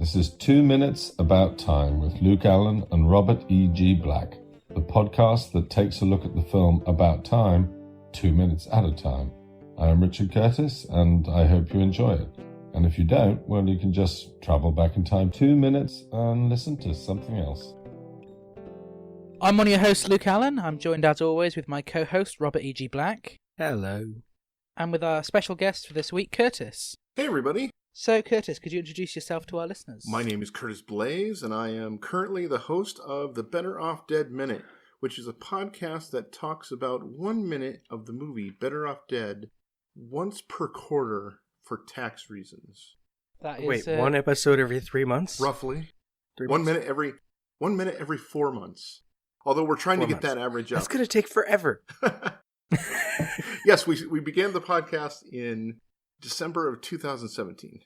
this is 2 Minutes About Time with Luke Allen and Robert E.G. Black, the podcast that takes a look at the film About Time 2 minutes at a time. I am Richard Curtis, and I hope you enjoy it. And if you don't, well, you can just travel back in time 2 minutes and listen to something else. I'm one of your hosts, Luke Allen. I'm joined as always with my co-host, Robert E.G. Black. Hello. And with our special guest for this week, Curtis. Hey, everybody. So, Curtis, could you introduce yourself to our listeners? My name is Curtis Bloes, and I am currently the host of the Better Off Dead Minute, which is a podcast that talks about 1 minute of the movie Better Off Dead once per quarter for tax reasons. That is, Wait, one episode every 3 months? Roughly. 3 1 months? minute every 4 months. Although we're trying 4 to get months. that average up. That's going to take forever. Yes, we began the podcast in December of 2017.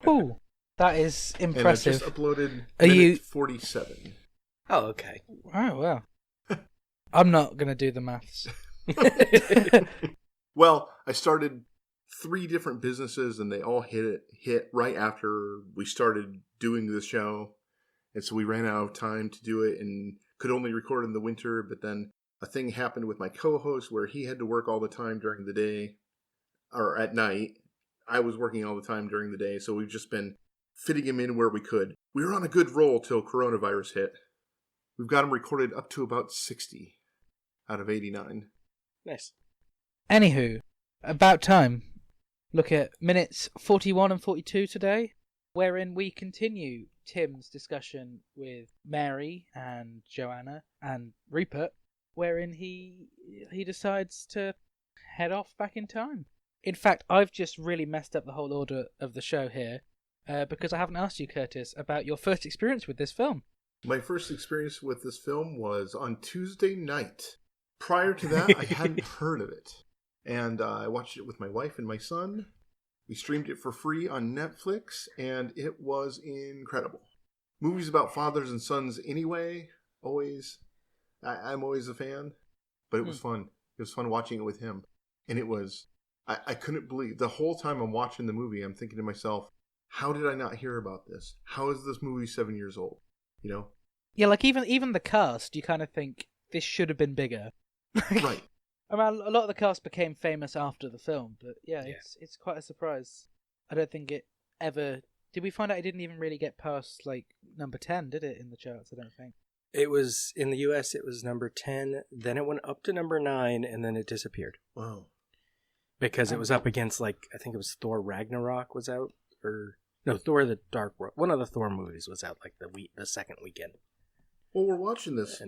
Oh, that is impressive. And I just uploaded Are minute you Oh, 47. okay. Oh, wow. I'm not going to do the maths. Well, I started 3 different businesses, and they all hit right after we started doing the show. And so we ran out of time to do it and could only record in the winter. But then a thing happened with my co-host where he had to work all the time during the day or at night. I was working all the time during the day. So we've just been fitting him in where we could. We were on a good roll till coronavirus hit. We've got him recorded up to about 60 out of 89. Nice. Anywho, about time. Look at minutes 41 and 42 today, wherein we continue Tim's discussion with Mary and Joanna and Rupert, wherein he decides to head off back in time. In fact, I've just really messed up the whole order of the show here, because I haven't asked you, Curtis, about your first experience with this film. My first experience with this film was on Tuesday night. Prior to that, I hadn't heard of it. And I watched it with my wife and my son. We streamed it for free on Netflix, and it was incredible. Movies about fathers and sons anyway, always. I'm always a fan, but it was fun. It was fun watching it with him. And it was, I couldn't believe, the whole time I'm watching the movie, I'm thinking to myself, how did I not hear about this? How is this movie 7 years old? You know? Yeah, like even the cast, you kind of think this should have been bigger. Right. I mean, a lot of the cast became famous after the film, but yeah. It's quite a surprise. I don't think it ever... Did we find out it didn't even really get past, like, number 10, did it, in the charts, I don't think? It was, in the US, it was number 10, then it went up to number 9, and then it disappeared. Wow. Because it was up against, like, I think it was Thor Ragnarok was out, or... No, Thor the Dark World. One of the Thor movies was out, like, the second weekend. Well, we're watching this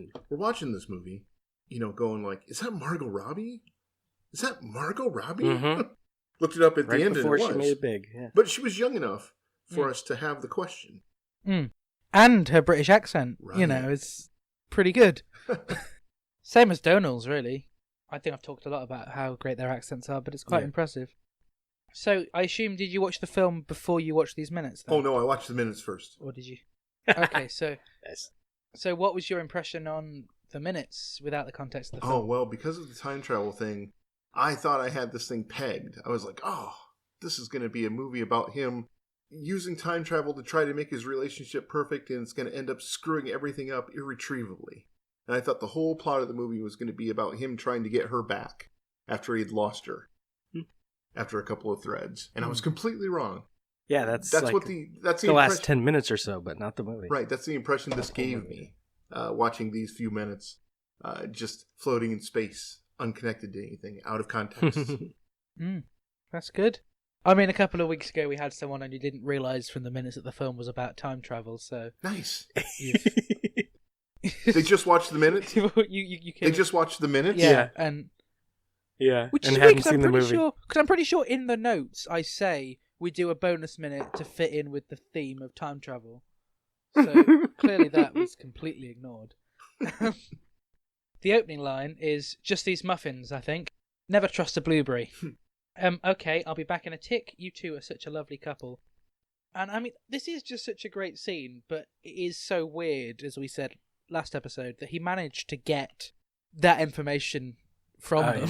movie, you know, going like, is that Margot Robbie? Is that Margot Robbie? Mm-hmm. Looked it up at Right the end before and it she was. made it big, yeah. But she was young enough for us to have the question. Mm. And her British accent, Right. you know, is pretty good. Same as Donald's, really. I think I've talked a lot about how great their accents are, but it's quite impressive. So, I assume, did you watch the film before you watched these minutes, then? Oh, no, I watched the minutes first. Or did you? Okay, so... Nice. So what was your impression on the minutes without the context of the film? Oh, well, because of the time travel thing, I thought I had this thing pegged. I was like, oh, this is going to be a movie about him using time travel to try to make his relationship perfect, and it's going to end up screwing everything up irretrievably. And I thought the whole plot of the movie was going to be about him trying to get her back after he'd lost her. After a couple of threads. And I was completely wrong. Yeah, that's like what that's the last 10 minutes or so, but not the movie. Right, that's the impression this gave me, watching these few minutes, just floating in space, unconnected to anything, out of context. That's good. I mean, a couple of weeks ago we had someone and you didn't realise from the minutes that the film was about time travel, so... Nice. They just watched the minutes? They just watched the minutes? Yeah, and... Yeah, which and is hadn't weird, seen the movie. Because I'm pretty sure in the notes I say we do a bonus minute to fit in with the theme of time travel. So clearly that was completely ignored. The opening line is, just these muffins, I think. Never trust a blueberry. Okay, I'll be back in a tick. You two are such a lovely couple. And I mean, this is just such a great scene, but it is so weird, as we said last episode, that he managed to get that information from them. Yeah.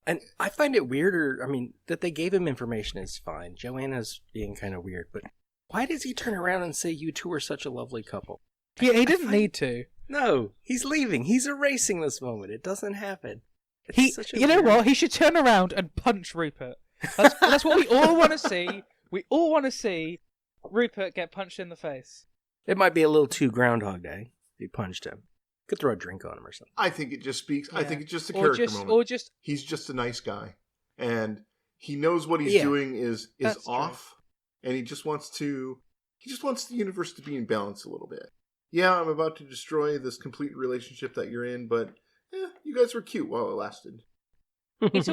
And I find it weirder, I mean, that they gave him information is fine. Joanna's being kind of weird, but Why does he turn around and say you two are such a lovely couple? Yeah, he didn't need to. No, he's leaving. He's erasing this moment. It doesn't happen. You know what? He should turn around and punch Rupert. That's what we all want to see. We all want to see Rupert get punched in the face. It might be a little too Groundhog Day if he punched him. Could throw a drink on him or something. I think it just speaks. Yeah. I think it's just a character moment. He's just a nice guy, and he knows what he's doing is off, and he just wants the universe to be in balance a little bit. Yeah, I'm about to destroy this complete relationship that you're in, but you guys were cute while it lasted. It's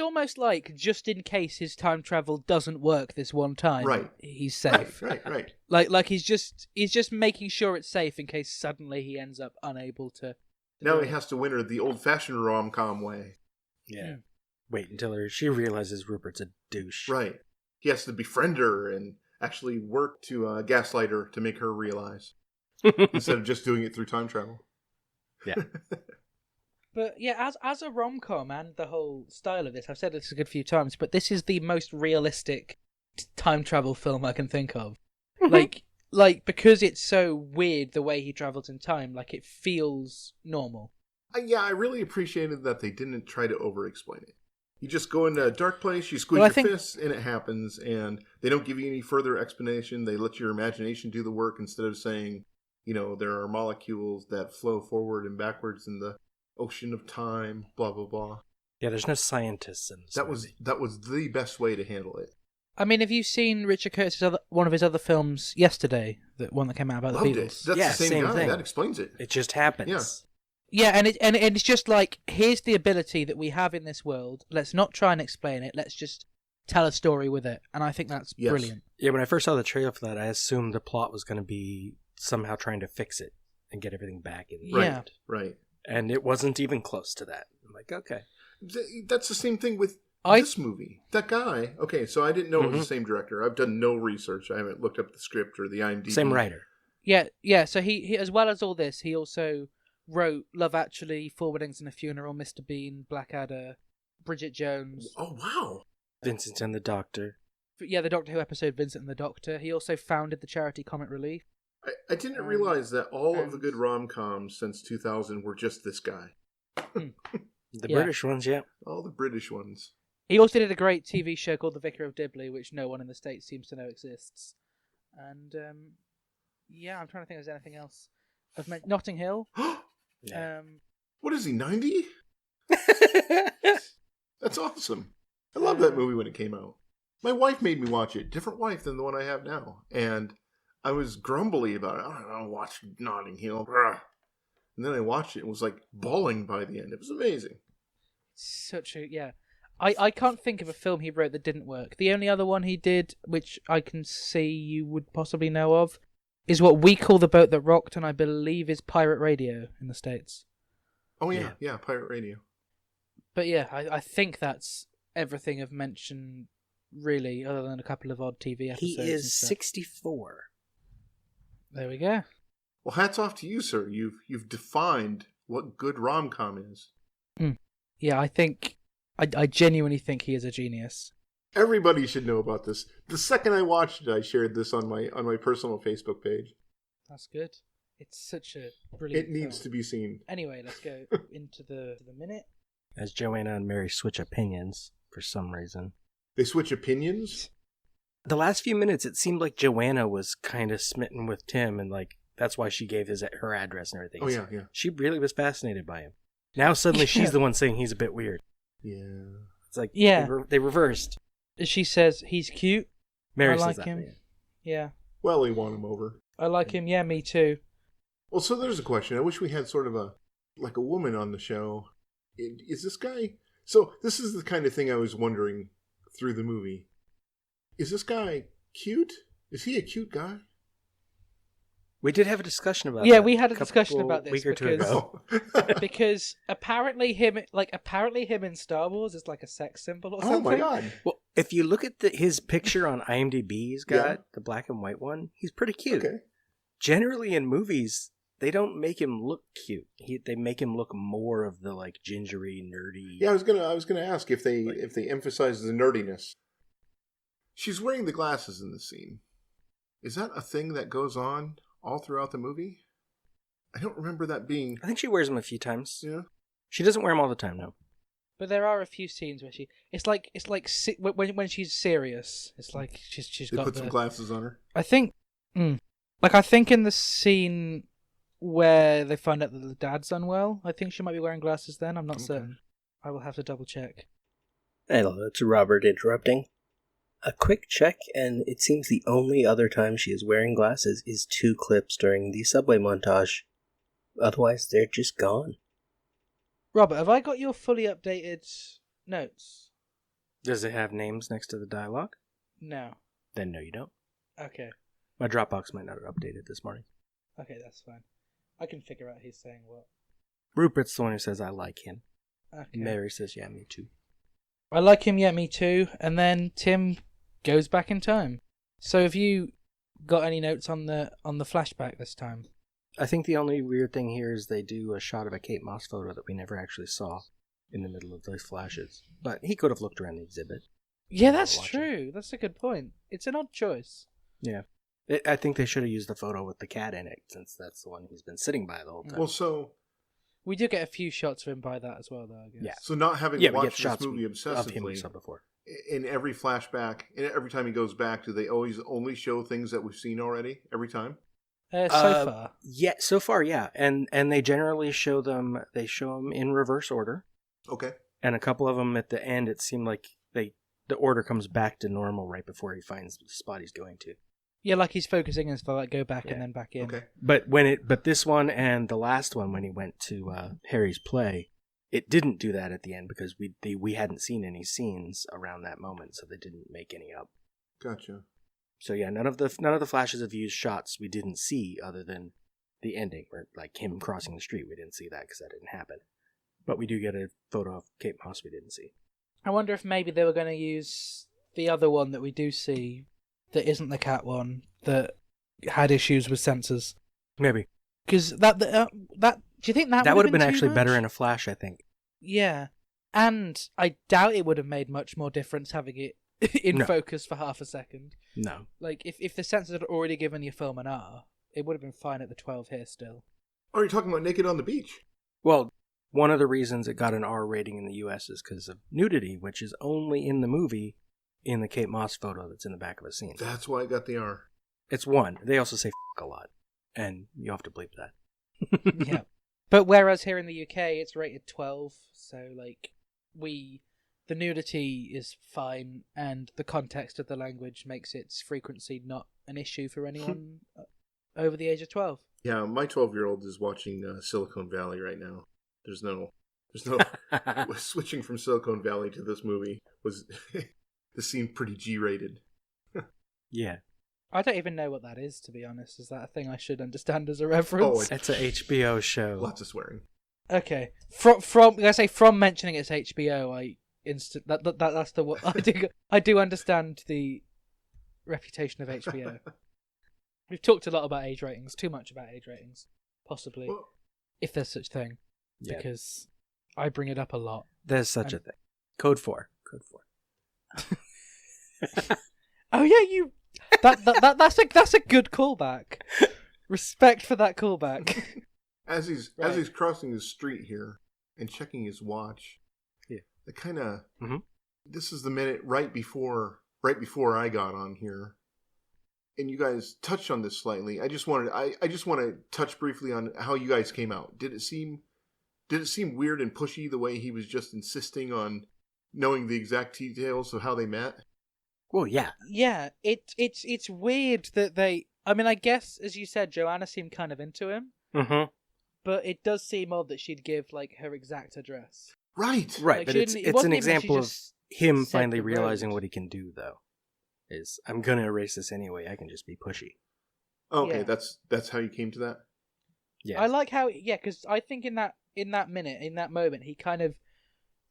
almost like just in case his time travel doesn't work this one time, right? He's safe. Right. Like he's just making sure it's safe in case suddenly he ends up unable to. Now he has to win her the old-fashioned rom-com way. Yeah. Wait until she realizes Rupert's a douche. Right. He has to befriend her and actually work to gaslight her to make her realize, instead of just doing it through time travel. Yeah. But yeah, as a rom-com and the whole style of this, I've said this a good few times, but this is the most realistic time travel film I can think of. like because it's so weird the way he travels in time, like it feels normal. Yeah, I really appreciated that they didn't try to over-explain it. You just go into a dark place, you squeeze your fists, and it happens, and they don't give you any further explanation. They let your imagination do the work instead of saying, there are molecules that flow forward and backwards in the ocean of time, blah blah blah. Yeah, there's no scientists in this. That was the best way to handle it. I mean, have you seen Richard Curtis' one of his other films, Yesterday, the one that came out about the Beatles? That's the same guy. Thing. That explains it. It just happens. Yeah, and it's just like, here's the ability that we have in this world. Let's not try and explain it. Let's just tell a story with it. And I think that's brilliant. Yeah, when I first saw the trailer for that, I assumed the plot was going to be somehow trying to fix it and get everything back in the end. Right. And it wasn't even close to that. I'm like, okay. That's the same thing with this movie. That guy. Okay, so I didn't know it was the same director. I've done no research. I haven't looked up the script or the IMDb. Same writer. Yeah. So he as well as all this, he also wrote Love Actually, Four Weddings and a Funeral, Mr. Bean, Blackadder, Bridget Jones. Oh, wow. Vincent and the Doctor. Yeah, the Doctor Who episode, Vincent and the Doctor. He also founded the charity Comic Relief. I didn't realize that all of the good rom-coms since 2000 were just this guy. The British ones, yeah. All the British ones. He also did a great TV show called The Vicar of Dibley, which no one in the States seems to know exists. And, I'm trying to think if there's anything else. Notting Hill. Yeah. What is he, 90? That's awesome. I love that movie when it came out. My wife made me watch it. Different wife than the one I have now. And I was grumbly about it. I don't watch Notting Hill. And then I watched it and was like bawling by the end. It was amazing. I can't think of a film he wrote that didn't work. The only other one he did, which I can see you would possibly know of, is what we call The Boat That Rocked, and I believe is Pirate Radio in the States. Oh yeah, Pirate Radio. But yeah, I think that's everything I've mentioned, really, other than a couple of odd TV episodes. He is 64. There we go. Well, hats off to you, sir. You've defined what good rom-com is. Yeah, I genuinely think he is a genius. Everybody should know about this. The second I watched it, I shared this on my personal Facebook page. That's good. It's such a brilliant It needs film. to be seen. Anyway, let's go into the minute. As Joanna and Mary switch opinions for some reason. They switch opinions? The last few minutes, it seemed like Joanna was kind of smitten with Tim, and like that's why she gave her address and everything. Oh, yeah. She really was fascinated by him. Now suddenly she's the one saying he's a bit weird. Yeah. It's like they reversed. She says he's cute. Mary I like says that, him. Yeah. Well, they want him over. I like him. Yeah, me too. Well, so there's a question. I wish we had sort of a woman on the show. Is this guy... So this is the kind of thing I was wondering through the movie. Is this guy cute? Is he a cute guy? We did have a discussion about that. Yeah, we had a discussion about this week or two ago. because apparently him in Star Wars is like a sex symbol or something. Oh my god! Well, if you look at his picture on IMDb, he's got the black and white one. He's pretty cute. Okay. Generally, in movies, they don't make him look cute. They make him look more of the like gingery, nerdy. Yeah, I was gonna ask if they emphasize the nerdiness. She's wearing the glasses in the scene. Is that a thing that goes on all throughout the movie? I don't remember that being... I think she wears them a few times. Yeah. She doesn't wear them all the time, no. But there are a few scenes where it's like when she's serious. It's like she's They got put some glasses on her. I think, I think in the scene where they find out that the dad's unwell, I think she might be wearing glasses. Then I'm not certain. I will have to double check. Hello, it's Robert interrupting. A quick check, and it seems the only other time she is wearing glasses is 2 clips during the subway montage. Otherwise, they're just gone. Robert, have I got your fully updated notes? Does it have names next to the dialogue? No. Then no, you don't. Okay. My Dropbox might not have updated this morning. Okay, that's fine. I can figure out who's saying what. Rupert's the one who says I like him. Okay. Mary says, yeah, me too. I like him, yeah, me too. And then Tim goes back in time. So have you got any notes on the flashback this time? I think the only weird thing here is they do a shot of a Kate Moss photo that we never actually saw in the middle of those flashes. But he could have looked around the exhibit. Yeah, that's true. That's a good point. It's an odd choice. Yeah. I think they should have used the photo with the cat in it, since that's the one he's been sitting by the whole time. Well, so... We do get a few shots of him by that as well, though, I guess. Yeah. So not having watched this movie obsessively, before. In every flashback, and every time he goes back, do they always only show things that we've seen already? Every time? So far. Yeah, so far, yeah. And they generally show them in reverse order. Okay. And a couple of them at the end, it seemed like the order comes back to normal right before he finds the spot he's going to. Yeah, like he's focusing and stuff, like go back and then back in. Okay. But this one and the last one, when he went to Harry's play, it didn't do that at the end because we hadn't seen any scenes around that moment, so they didn't make any up. Gotcha. So yeah, none of the flashes of used shots we didn't see other than the ending, where like him crossing the street. We didn't see that because that didn't happen. But we do get a photo of Kate Moss we didn't see. I wonder if maybe they were going to use the other one that we do see that isn't the cat one that had issues with sensors. Maybe. Because that do you think that would have been too actually much? better in a flash, I think. Yeah. And I doubt it would have made much more difference having it in focus for half a second. No. Like, if the sensors had already given your film an R, it would have been fine at the 12 here still. Oh, you're talking about Naked on the Beach? Well, one of the reasons it got an R rating in the US is because of nudity, which is only in the movie in the Kate Moss photo that's in the back of a scene. That's why I got the R. It's one. They also say f*** a lot. And you have to bleep that. Yeah. But whereas here in the UK, it's rated 12, so, like, the nudity is fine, and the context of the language makes its frequency not an issue for anyone over the age of 12. Yeah, my 12-year-old is watching Silicon Valley right now. There's no switching from Silicon Valley to this movie was this seemed pretty G-rated. Yeah. I don't even know what that is, to be honest. Is that a thing I should understand as a reference? Oh, it's a HBO show. Lots of swearing. Okay. From mentioning it's HBO, that's the what I do understand the reputation of HBO. We've talked a lot about age ratings, too much about age ratings, possibly, if there's such thing, because I bring it up a lot. There's such a thing. Code 4. Oh yeah, you. That's a good callback. Respect for that callback. As he's crossing the street here and checking his watch, the kind of this is the minute right before I got on here, and you guys touched on this slightly. I just want to touch briefly on how you guys came out. Did it seem weird and pushy the way he was just insisting on knowing the exact details of how they met? Well, yeah. Yeah, it's weird that they... I mean, I guess, as you said, Joanna seemed kind of into him. Mm-hmm. But it does seem odd that she'd give, like, her exact address. Right. Right, but it's an example of him finally realizing what he can do, though. Is, I'm going to erase this anyway, I can just be pushy. Okay, yeah. That's how you came to that? Yeah. I like how... Yeah, because I think in that moment, he kind of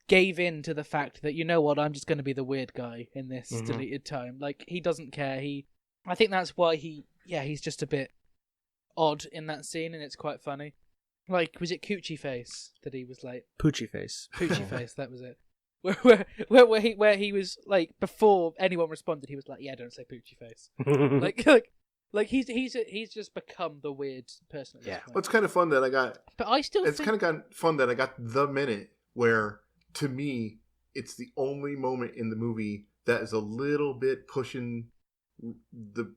gave in to the fact that, you know what, I'm just going to be the weird guy in this deleted time. Like, he doesn't care. I think that's why he's just a bit odd in that scene, and it's quite funny. Like, was it Coochie Face that he was like? Poochie Face. Poochie Face, that was it. Where he was like, before anyone responded, he was like, yeah, don't say Poochie Face. like Like he's just become the weird person at this point. Well, it's kind of fun that I got. But I still It's think... kind of fun that I got the minute where, to me, it's the only moment in the movie that is a little bit pushing the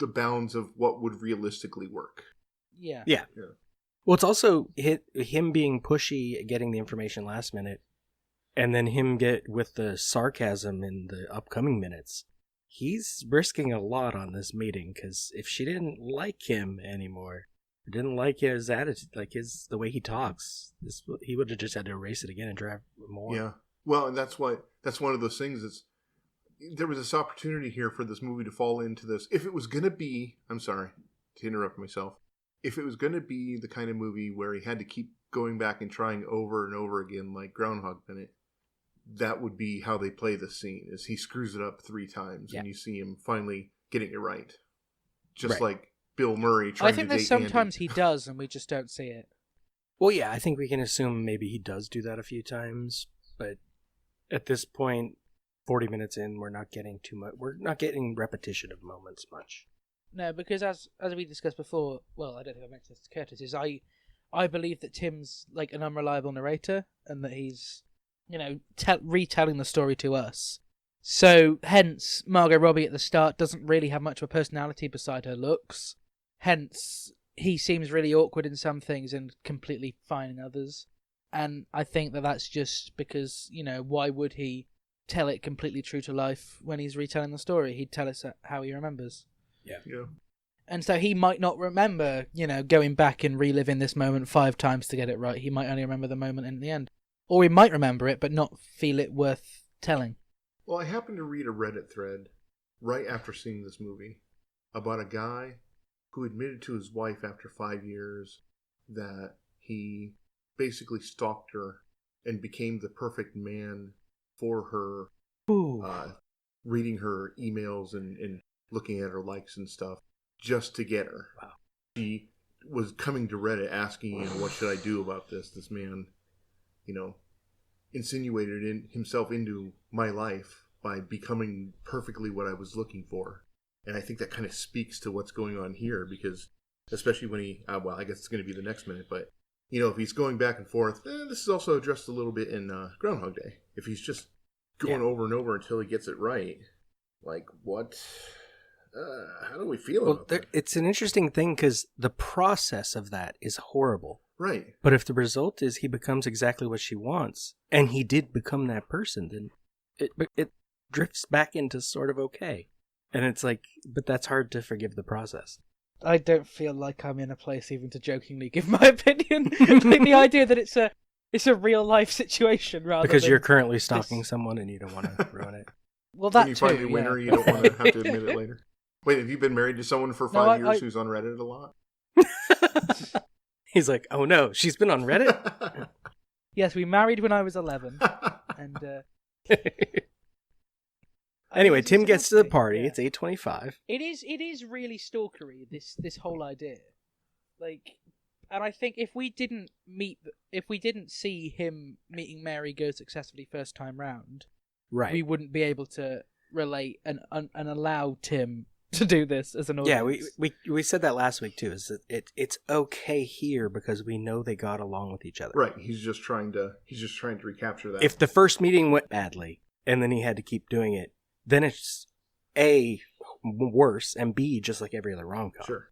bounds of what would realistically work. Yeah. Well, it's also him being pushy, getting the information last minute, and then him get with the sarcasm in the upcoming minutes. He's risking a lot on this meeting, because if she didn't like him anymore, didn't like his attitude, like the way he talks, he would have just had to erase it again and drive more. Yeah. Well, and that's one of those things. There was this opportunity here for this movie to fall into this. If it was going to be, I'm sorry to interrupt myself. If it was going to be the kind of movie where he had to keep going back and trying over and over again, like Groundhog Minute, that would be how they play the scene. Is he screws it up 3 times, and you see him finally getting it right, just like Bill Murray trying to date I think there's sometimes Andy. he does, and we just don't see it. Well, yeah, I think we can assume maybe he does do that a few times, but at this point, 40 minutes in, we're not getting too much. We're not getting repetition of moments much. No, because as we discussed before, well, I don't think I mentioned this to Curtis, is I believe that Tim's like an unreliable narrator, and that he's, retelling the story to us. So, hence, Margot Robbie at the start doesn't really have much of a personality beside her looks. Hence, he seems really awkward in some things and completely fine in others. And I think that that's just because, why would he tell it completely true to life when he's retelling the story? He'd tell us how he remembers. Yeah. And so he might not remember, going back and reliving this moment 5 times to get it right. He might only remember the moment in the end. Or he might remember it, but not feel it worth telling. Well, I happened to read a Reddit thread right after seeing this movie about a guy who admitted to his wife after 5 years that he basically stalked her and became the perfect man for her, reading her emails and looking at her likes and stuff just to get her. Wow. She was coming to Reddit asking, what should I do about this? This man, insinuated himself into my life by becoming perfectly what I was looking for. And I think that kind of speaks to what's going on here, because especially when he, I guess it's going to be the next minute, but, if he's going back and forth, this is also addressed a little bit in Groundhog Day. If he's just going over and over until he gets it right, like, what? How do we feel about that? It's an interesting thing, because the process of that is horrible. Right. But if the result is he becomes exactly what she wants, and he did become that person, then it drifts back into sort of okay. And it's like, but that's hard to forgive the process. I don't feel like I'm in a place even to jokingly give my opinion. Like the idea that it's a real life situation rather because than you're currently stalking someone and you don't want to ruin it. Well, that when you finally win her, you don't want to have to admit it later. Wait, have you been married to someone for 5 years who's on Reddit a lot? He's like, oh no, she's been on Reddit? Yes, we married when I was 11. And anyway, Tim gets to the party. Yeah. It's 8:25. It is really stalkery, this whole idea. Like, and I think if we didn't see him meeting Mary go successfully first time round, right, we wouldn't be able to relate and allow Tim to do this as an audience. Yeah, we said that last week too. Is that it's okay here because we know they got along with each other. Right. He's just trying to recapture that. If the first meeting went badly and then he had to keep doing it, then it's A, worse, and B, just like every other rom-com. Sure.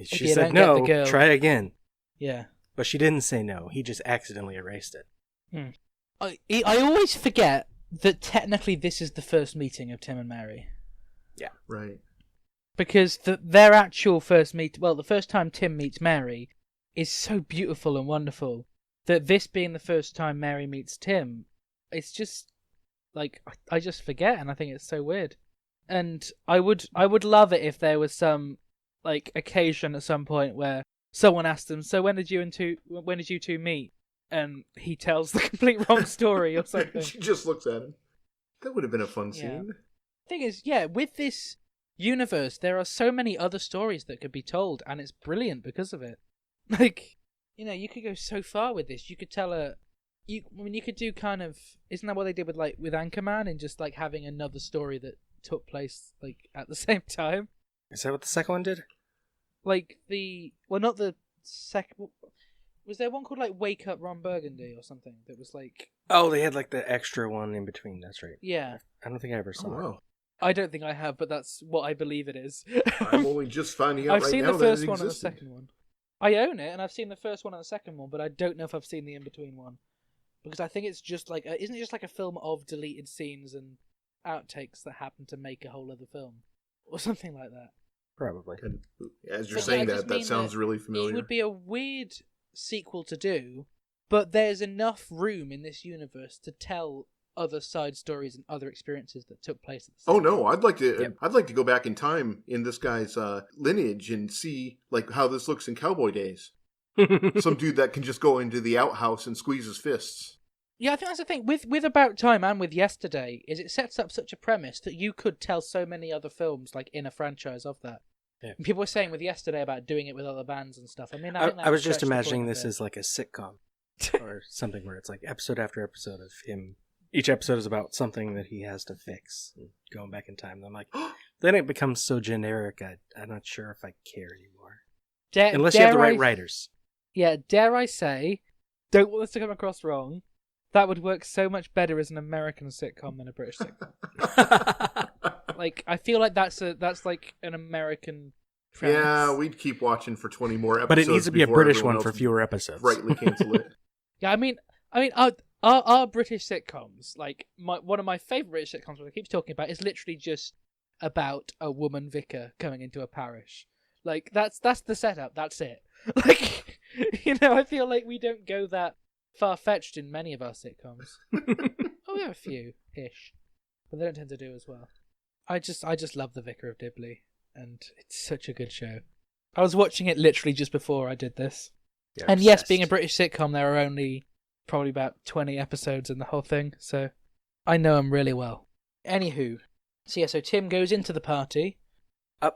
She said no, try again. Yeah. But she didn't say no. He just accidentally erased it. I always forget that technically this is the first meeting of Tim and Mary. Yeah. Right. Because their actual first the first time Tim meets Mary is so beautiful and wonderful that this being the first time Mary meets Tim, it's just like I just forget, and I think it's so weird. And I would love it if there was some like occasion at some point where someone asked him, "So when did you two meet?" And he tells the complete wrong story or something. She just looks at him. That would have been a fun scene. Thing is, with this universe, there are so many other stories that could be told, and it's brilliant because of it. Like, you could go so far with this. You could tell you could do kind of, isn't that what they did with Anchorman, and just like having another story that took place like at the same time? Is that what the second one did? Like not the second. Was there one called like Wake Up Ron Burgundy or something that was like? Oh, they had like the extra one in between. That's right. Yeah. I don't think I ever saw it. Wow. I don't think I have, but that's what I believe it is. I'm only just finding out I've right seen now the that first it one and the existed. second one. I own it, and I've seen the first one and the second one, but I don't know if I've seen the in-between one. Because I think it's just like... isn't it just like a film of deleted scenes and outtakes that happen to make a whole other film? Or something like that. Probably. And as you're But saying I just that mean sounds really familiar. It would be a weird sequel to do, but there's enough room in this universe to tell other side stories and other experiences that took place at the same Oh no, time. I'd like to. Yep. I'd like to go back in time in this guy's lineage and see like how this looks in cowboy days. Some dude that can just go into the outhouse and squeeze his fists. Yeah, I think that's the thing with About Time and with Yesterday is it sets up such a premise that you could tell so many other films like in a franchise of that. Yeah. And people were saying with Yesterday about doing it with other bands and stuff. I mean, I was just imagining this as like a sitcom or something where it's like episode after episode of him. Each episode is about something that he has to fix. And going back in time, I'm like, then it becomes so generic. I'm not sure if I care anymore. Unless you have the right writers. Yeah, dare I say, don't want this to come across wrong, that would work so much better as an American sitcom than a British sitcom. Like, I feel like that's like an American premise. Yeah, we'd keep watching for 20 more episodes. But it needs to be a before British everyone one for else fewer episodes. rightly cancel it. Yeah, I mean, our British sitcoms, like one of my favourite British sitcoms, what I keep talking about, is literally just about a woman vicar going into a parish. Like that's the setup. That's it. Like, I feel like we don't go that far fetched in many of our sitcoms. Oh, we have a few ish, but they don't tend to do as well. I just love The Vicar of Dibley, and it's such a good show. I was watching it literally just before I did this. You're and yes, obsessed. being a British sitcom, there are only probably about 20 episodes in the whole thing, so I know them really well. Anywho, so Tim goes into the party.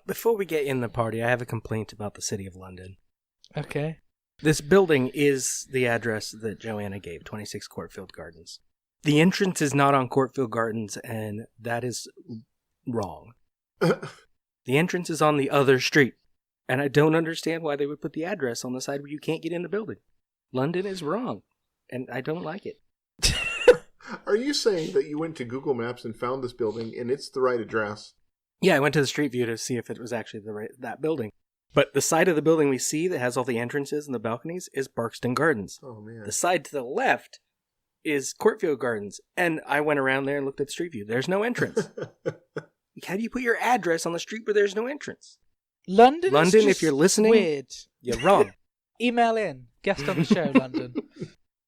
Before we get in the party, I have a complaint about the City of London. Okay. This building is the address that Joanna gave, 26 Courtfield Gardens. The entrance is not on Courtfield Gardens, and that is wrong. The entrance is on the other street, and I don't understand why they would put the address on the side where you can't get in the building. London is wrong, and I don't like it. Are you saying that you went to Google Maps and found this building and it's the right address? Yeah, I went to the street view to see if it was actually that building. But the side of the building we see that has all the entrances and the balconies is Barkston Gardens. Oh, man. The side to the left is Courtfield Gardens. And I went around there and looked at the street view. There's no entrance. How do you put your address on the street where there's no entrance? London, is just if you're listening, weird. You're wrong. Email in. Guest on the show, London.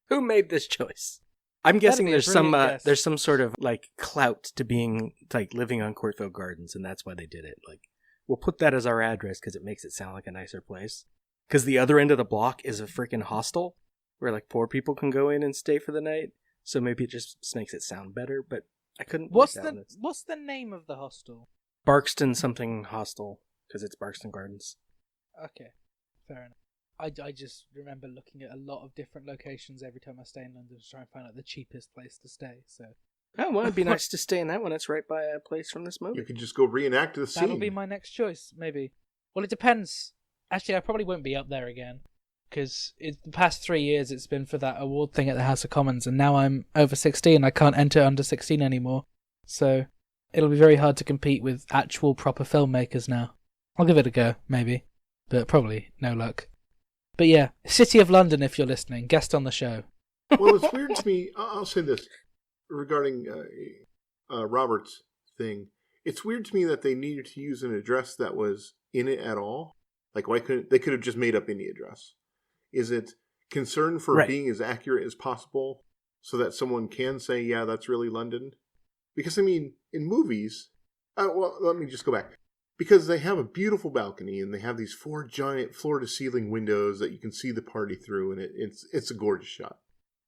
Who made this choice? I'm guessing be a there's some brilliant guess. there's some sort of like clout to being like living on Courtfield Gardens, and that's why they did it. Like, we'll put that as our address because it makes it sound like a nicer place. Because the other end of the block is a freaking hostel where like poor people can go in and stay for the night. So maybe it just makes it sound better. But I couldn't. What's the name of the hostel? Barkston something hostel because it's Barkston Gardens. Okay, fair enough. I just remember looking at a lot of different locations every time I stay in London to try and find out the cheapest place to stay. So Oh, well, it'd be nice to stay in that one. It's right by a place from this movie. You could just go reenact the scene. that'll be my next choice, maybe. Well, it depends. Actually, I probably won't be up there again because the past 3 years it's been for that award thing at the House of Commons, and now I'm over 16. I can't enter under 16 anymore, so it'll be very hard to compete with actual proper filmmakers now. I'll give it a go, maybe, but probably no luck. But yeah, City of London, if you're listening, guest on the show. Well, it's weird to me. I'll say this regarding Robert's thing. It's weird to me that they needed to use an address that was in it at all. Like, why couldn't they could have just made up any address? Is it concern for being as accurate as possible so that someone can say, yeah, that's really London? Because, I mean, in movies, well, let me just go back. Because they have a beautiful balcony and they have these 4 giant floor-to-ceiling windows that you can see the party through, and it's a gorgeous shot.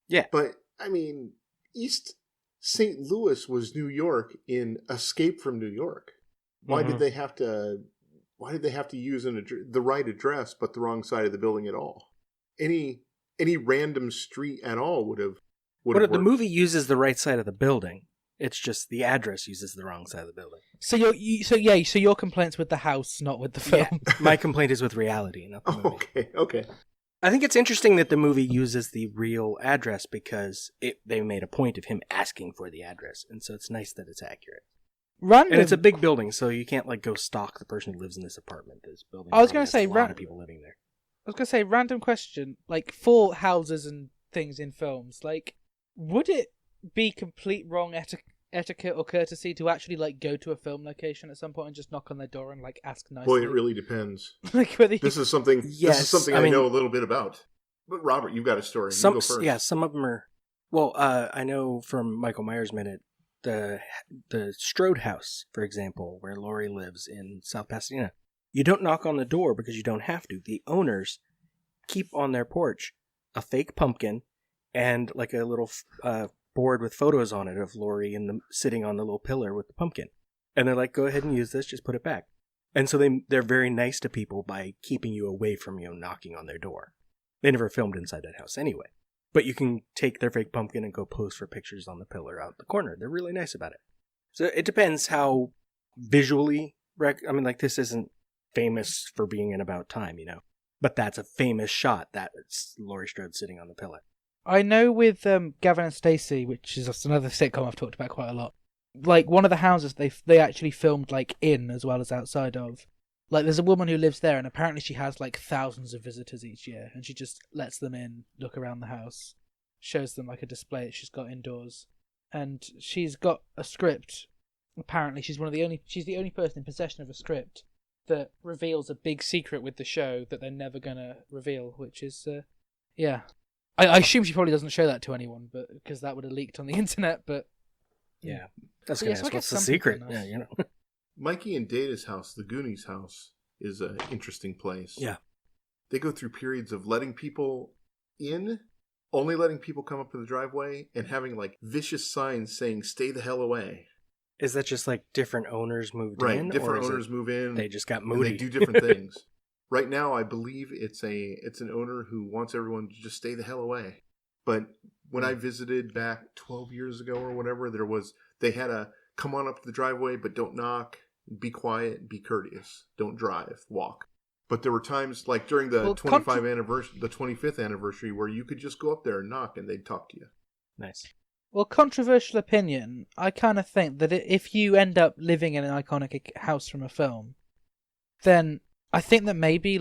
Yeah. But, I mean, East St. Louis was New York in Escape from New York. Why did they have to use the right address but the wrong side of the building at all? Any random street at all would have But the worked. movie uses the right side of the building. It's just the address uses the wrong side of the building. So your complaints with the house, not with the film. Yeah, my complaint is with reality, not the movie. Okay. I think it's interesting that the movie uses the real address because they made a point of him asking for the address, and so it's nice that it's accurate. Random. And it's a big building, so you can't go stalk the person who lives in this apartment. This building. I was going to say a lot of people living there. I was going to say, random question, for houses and things in films, would it be complete wrong etiquette or courtesy to actually go to a film location at some point and just knock on their door and ask nicely? Boy, it really depends. Whether This is something. Yes, this is something I know a little bit about. But Robert, you've got a story. You go first. Yeah, some of them are. Well, I know from Michael Myers Minute, the Strode house, for example, where Laurie lives in South Pasadena. You don't knock on the door because you don't have to. The owners keep on their porch a fake pumpkin and a little board with photos on it of Laurie sitting on the little pillar with the pumpkin. And they're like, go ahead and use this, just put it back. And so they're very nice to people by keeping you away from knocking on their door. They never filmed inside that house anyway. But you can take their fake pumpkin and go pose for pictures on the pillar out the corner. They're really nice about it. So it depends how visually... this isn't famous for being in About Time, But that's a famous shot. That's Laurie Strode sitting on the pillar. I know with Gavin and Stacey, which is just another sitcom I've talked about quite a lot, one of the houses they actually filmed in as well as outside of. There's a woman who lives there, and apparently she has thousands of visitors each year, and she just lets them in, look around the house, shows them a display that she's got indoors, and she's got a script. Apparently she's the only person in possession of a script that reveals a big secret with the show that they're never gonna reveal, which is yeah. I assume she probably doesn't show that to anyone, but because that would have leaked on the internet. But yeah, that's gonna ask what's the secret. Yeah, Mikey and Data's house, the Goonies house, is an interesting place. Yeah, they go through periods of letting people in, only letting people come up to the driveway, and having vicious signs saying "Stay the hell away." Is that just different owners moved in? Right, different owners move in. They just got moody. They do different things. Right now, I believe it's an owner who wants everyone to just stay the hell away. But when I visited back 12 years ago or whatever, they had a come on up to the driveway, but don't knock, be quiet, be courteous, don't drive, walk. But there were times during the 25th anniversary where you could just go up there and knock and they'd talk to you. Nice. Well, controversial opinion, I kind of think that if you end up living in an iconic house from a film, then I think that maybe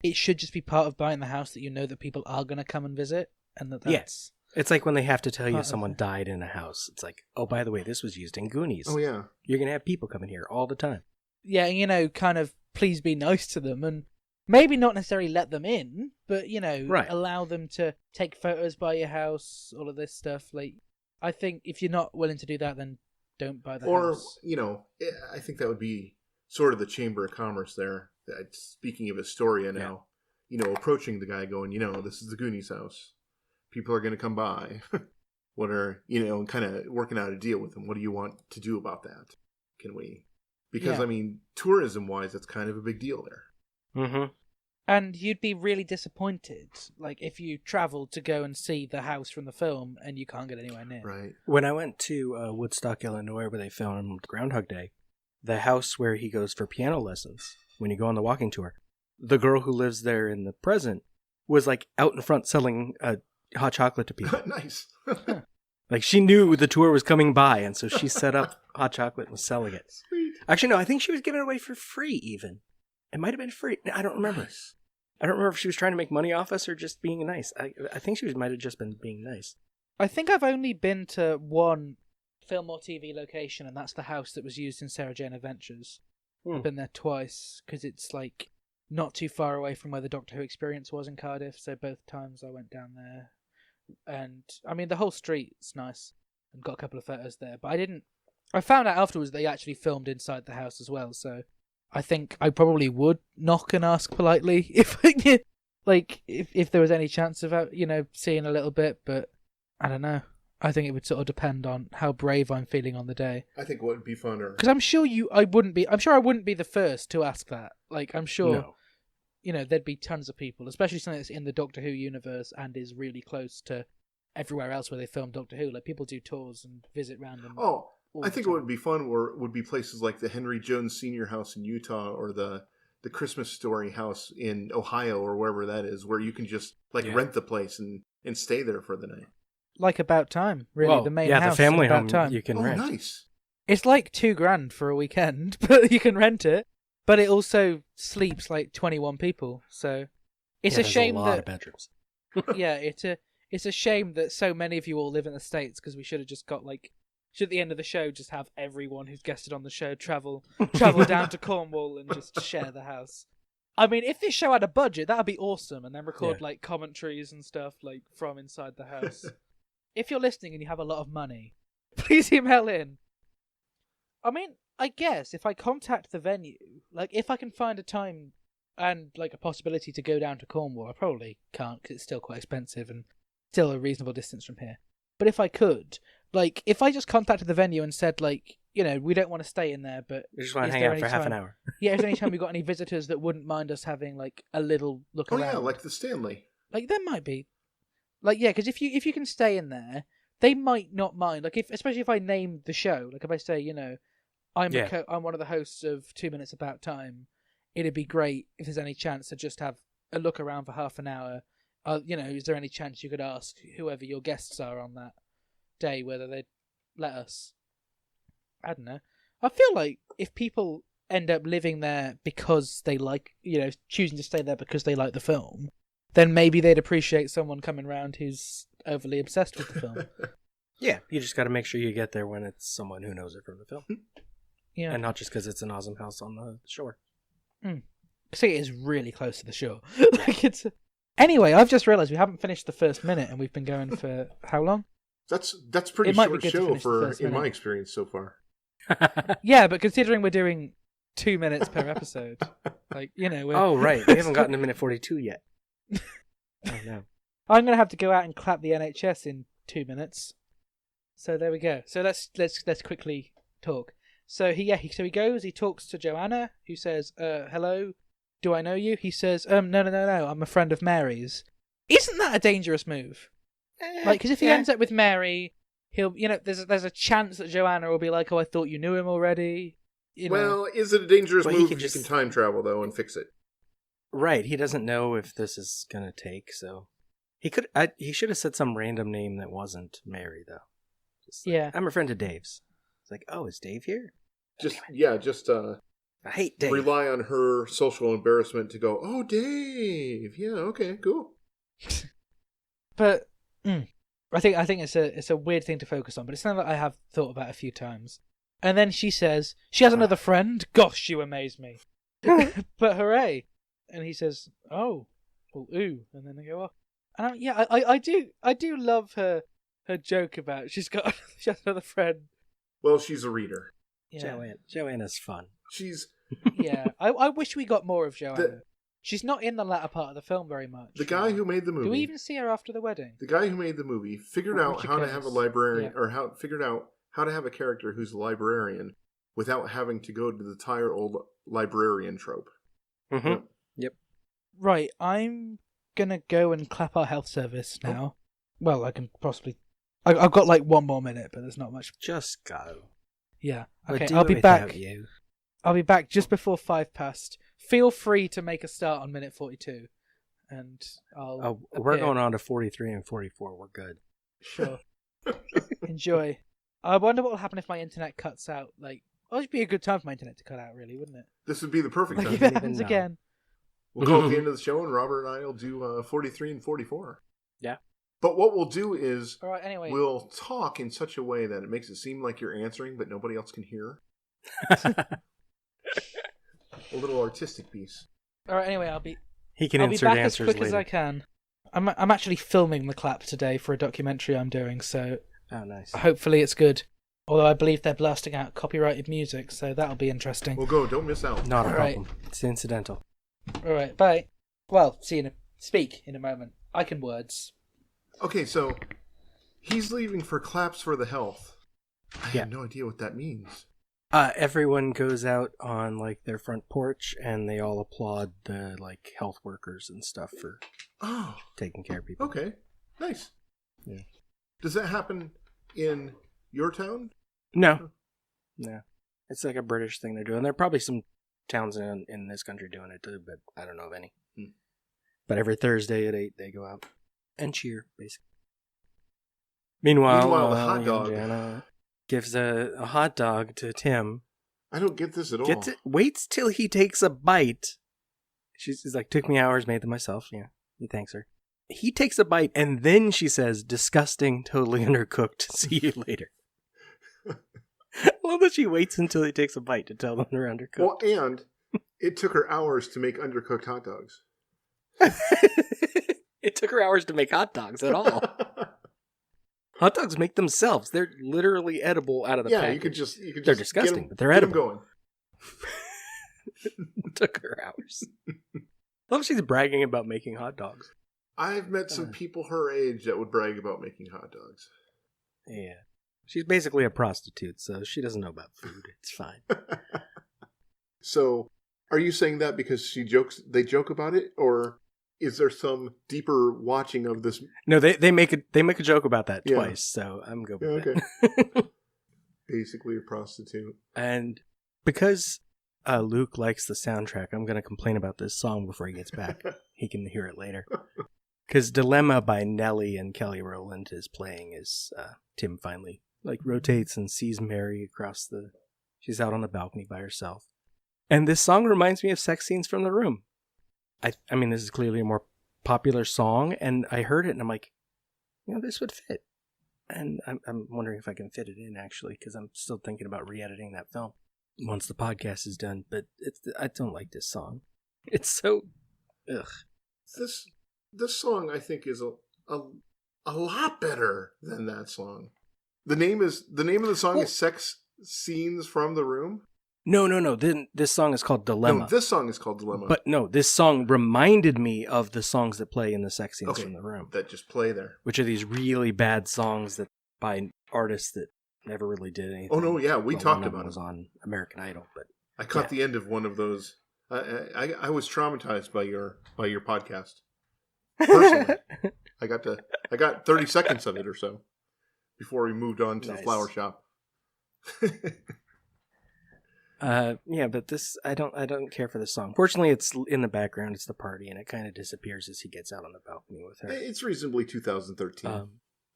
it should just be part of buying the house that that people are going to come and visit, and that's... Yes. It's when they have to tell you someone died in a house. It's oh, by the way, this was used in Goonies. Oh, yeah. You're going to have people coming here all the time. Yeah, and, kind of please be nice to them, and maybe not necessarily let them in, but, right. Allow them to take photos by your house, all of this stuff. I think if you're not willing to do that, then don't buy the house. Or, I think that would be sort of the Chamber of Commerce there. Speaking of Astoria now, approaching the guy going, this is the Goonies house. People are going to come by. What are, and kind of working out a deal with them. What do you want to do about that? Can we? Because, tourism-wise, that's kind of a big deal there. Mm-hmm. And you'd be really disappointed, if you traveled to go and see the house from the film and you can't get anywhere near. Right. When I went to Woodstock, Illinois, where they filmed Groundhog Day, the house where he goes for piano lessons, when you go on the walking tour, the girl who lives there in the present was out in front selling hot chocolate to people. Nice. She knew the tour was coming by, and so she set up hot chocolate and was selling it. Sweet. Actually, no, I think she was giving it away for free even. It might have been free. I don't remember. Nice. I don't remember if she was trying to make money off us or just being nice. I think she might have just been being nice. I think I've only been to one film or TV location, and that's the house that was used in Sarah Jane Adventures. I've been there twice, because it's not too far away from where the Doctor Who experience was in Cardiff, so both times I went down there. And, the whole street's nice, and got a couple of photos there, but I found out afterwards they actually filmed inside the house as well, so I think I probably would knock and ask politely if there was any chance of seeing a little bit, but I don't know. I think it would sort of depend on how brave I'm feeling on the day. I think what would be funner, because I'm sure I wouldn't be the first to ask that. I'm sure, no. There'd be tons of people, especially something that's in the Doctor Who universe and is really close to everywhere else where they film Doctor Who. Like, people do tours and visit random. Oh, I think what would be fun would be places like the Henry Jones Senior House in Utah, or the Christmas Story House in Ohio, or wherever that is, where you can just rent the place and stay there for the night. Like About Time, really. Well, the main house. the family About home Time. you can Oh, rent. nice. It's like $2,000 for a weekend, but you can rent it. But it also sleeps like 21 people, so it's a shame a lot that of bedrooms. yeah, it's a shame that so many of you all live in the States, because we should have just got should at the end of the show just have everyone who's guested on the show travel down to Cornwall and just share the house. I mean, if this show had a budget, that'd be awesome, and then record like commentaries and stuff like from inside the house. If you're listening and you have a lot of money, please email in. I mean, I guess if I contact the venue, like if I can find a time and like a possibility to go down to Cornwall, I probably can't because it's still quite expensive and still a reasonable distance from here. But if I could, like, if I just contacted the venue and said, like, you know, we don't want to stay in there, but We just want to hang out for half an hour. Yeah, is there any time we got any visitors that wouldn't mind us having like a little look around? Oh yeah, like the Stanley. Like there might be, like, yeah, because if you can stay in there, they might not mind. Like especially if I name the show, like if I say, you know, I'm one of the hosts of 2 Minutes About Time. It'd be great if there's any chance to just have a look around for half an hour. You know, is there any chance you could ask whoever your guests are on that day whether they'd let us? I don't know. I feel like if people end up living there because they like, you know, choosing to stay there because they like the film, then maybe they'd appreciate someone coming round who's overly obsessed with the film. Yeah, you just got to make sure you get there when it's someone who knows it from the film. Yeah, And not just because it's an awesome house on the shore. See, it is really close to the shore. Like it's. Anyway, I've just realised we haven't finished the first minute, and we've been going for how long? That's pretty It might be short good to show finish the for first in my minute. experience so far. Yeah, but considering we're doing 2 minutes per episode, like, you know, we're... Oh, right. We haven't gotten to minute 42 yet. Oh, no. I'm gonna have to go out and clap the NHS in 2 minutes. So there we go. So let's quickly talk. So he goes. He talks to Joanna, who says, "Hello, do I know you?" He says, No. I'm a friend of Mary's." Isn't that a dangerous move? Like, because if he ends up with Mary, he'll, you know, there's a chance that Joanna will be like, "Oh, I thought you knew him already." You know. Well, is it a dangerous Well, move he if could you can time travel though and fix it? Right. He doesn't know if this is going to take, so... He should have said some random name that wasn't Mary, though. Just like, Yeah. I'm a friend of Dave's. It's like, oh, is Dave here? Just I hate Dave. rely on her social embarrassment to go, "Oh, Dave, yeah, okay, cool." But I think it's a weird thing to focus on, but it's something that I have thought about a few times. And then she says she has another friend. Gosh, you amaze me! But hooray! And he says, "Oh, well, ooh," and then they go off. And I do love her joke about she has another friend. Well, she's a reader. Yeah. Joanna's fun. She's Yeah, I wish we got more of Joanna. She's not in the latter part of the film very much. the guy who made the movie. Do we even see her after the wedding? The guy who made the movie figured out Richard how to Curtis. have a librarian, Yeah. or figured out how to have a character who's a librarian without having to go to the tired old librarian trope. Mm-hmm. Yep. Right, I'm gonna go and clap our health service now. Well, I can possibly. I've got like 1 more minute, but there's not much. Just go. Yeah. Or Okay, do I'll it be without back. You. I'll be back just before 5 past. Feel free to make a start on minute 42, and I'll. Oh, we're appear. going on to 43 and 44. We're good. Sure. Enjoy. I wonder what will happen if my internet cuts out. Like, oh, it'd be a good time for my internet to cut out, really, wouldn't it? This would be the perfect Like time. if it even happens know. again. We'll go at the end of the show, and Robert and I will do 43 and 44. Yeah. But what we'll do is All right. Anyway. we'll talk in such a way that it makes it seem like you're answering, but nobody else can hear. A little artistic piece. All right. Anyway, I'll be. He can I'll be insert back as answers quick later. as I can. I'm actually filming the clap today for a documentary I'm doing, so Oh, nice. hopefully it's good. Although I believe they're blasting out copyrighted music, so that'll be interesting. We'll go. Don't miss out. Not a All right. problem. It's incidental. All right. Bye. Well, speak in a moment. I can words. Okay, so he's leaving for claps for the health. I Yeah. have no idea what that means. Everyone goes out on like their front porch and they all applaud the like health workers and stuff for Oh, taking care of people. okay. Nice. Yeah. Does that happen in your town? No. It's like a British thing they're doing. There are probably some towns in this country doing it too, but I don't know of any. But every Thursday at 8, they go out and cheer, basically. Meanwhile the hot dog Joanna gives a hot dog to Tim. I don't get this at all. Waits till he takes a bite. She's like, took me hours, made them myself. Yeah, he thanks her. He takes a bite, and then she says, disgusting, totally undercooked. See you later. I love that she waits until he takes a bite to tell them they're undercooked. Well, and it took her hours to make undercooked hot dogs. It took her hours to make hot dogs at all. Hot dogs make themselves. They're literally edible out of the package. You could just they're disgusting, but they're edible. Going. It took her hours. I love she's bragging about making hot dogs. I've met some people her age that would brag about making hot dogs. Yeah. She's basically a prostitute, so she doesn't know about food. It's fine. So, are you saying that because they joke about it, or is there some deeper watching of this? No, they make a joke about that twice, so I'm good with it. Basically a prostitute. And because Luke likes the soundtrack, I'm going to complain about this song before he gets back. He can hear it later. Because Dilemma by Nelly and Kelly Rowland is playing as Tim finally rotates and sees Mary across she's out on the balcony by herself. And this song reminds me of sex scenes from The Room. I mean, this is clearly a more popular song, and I heard it and I'm like, this would fit. And I'm wondering if I can fit it in, actually, because I'm still thinking about re-editing that film once the podcast is done. But I don't like this song. It's so... ugh. This song, I think, is a lot better than that song. The name of the song is Sex Scenes from the Room? No. This song is called Dilemma. No, this song is called Dilemma. But no, this song reminded me of the songs that play in the Sex Scenes from the Room. That just play there. Which are these really bad songs that by artists that never really did anything. Oh, no, yeah, we talked about it. Was on American Idol, but I caught the end of one of those. I was traumatized by your podcast. Personally. I got 30 seconds of it or so before we moved on to the flower shop. But this I don't care for this song. Fortunately, it's in the background. It's the party, and it kind of disappears as he gets out on the balcony with her. It's reasonably 2013.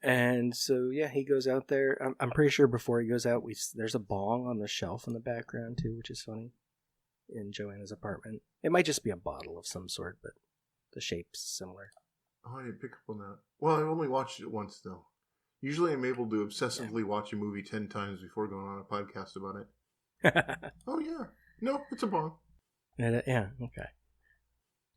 And so he goes out there. I'm pretty sure before he goes out, there's a bong on the shelf in the background too, which is funny. In Joanna's apartment, it might just be a bottle of some sort, but the shape's similar. Oh, I didn't pick up on that. Well, I only watched it once though. Usually, I'm able to obsessively watch a movie 10 times before going on a podcast about it. Oh, yeah. No, it's a bong. Okay.